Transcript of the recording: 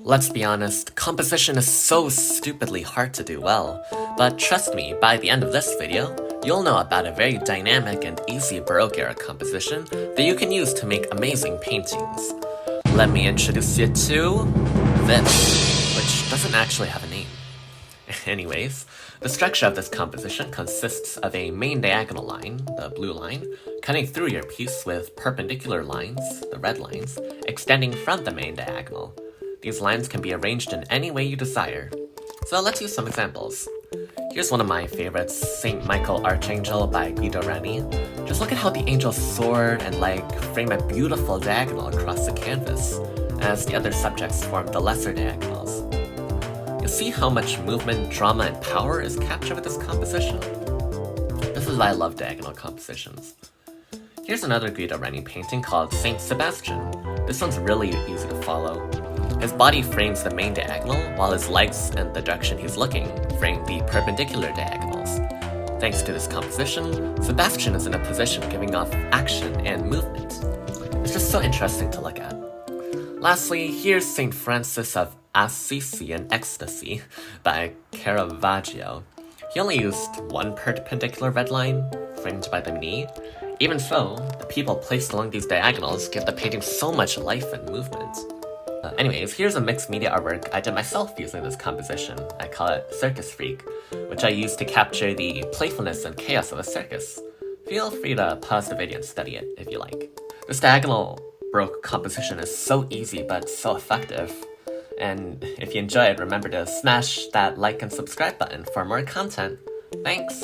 Let's be honest, composition is so stupidly hard to do well, but trust me, by the end of this video, you'll know about a very dynamic and easy Baroque era composition that you can use to make amazing paintings. Let me introduce you to this, which doesn't actually have a name. Anyways, the structure of this composition consists of a main diagonal line, the blue line, cutting through your piece with perpendicular lines, the red lines, extending from the main diagonal. These lines can be arranged in any way you desire. So let's use some examples. Here's one of my favorites, St. Michael Archangel by Guido Reni. Just look at how the angel's sword and leg frame a beautiful diagonal across the canvas, as the other subjects form the lesser diagonals. You see how much movement, drama, and power is captured with this composition? This is why I love diagonal compositions. Here's another Guido Reni painting called Saint Sebastian. This one's really easy to follow. His body frames the main diagonal, while his legs and the direction he's looking frame the perpendicular diagonals. Thanks to this composition, Sebastian is in a position giving off action and movement. It's just so interesting to look at. Lastly, here's St. Francis of Assisi in Ecstasy by Caravaggio. He only used one perpendicular red line, framed by the knee. Even so, the people placed along these diagonals give the painting so much life and movement. Anyways, here's a mixed media artwork I did myself using this composition. I call it Circus Freak, which I use to capture the playfulness and chaos of a circus. Feel free to pause the video and study it if you like. This diagonal Baroque composition is so easy but so effective. And if you enjoyed, remember to smash that like and subscribe button for more content. Thanks!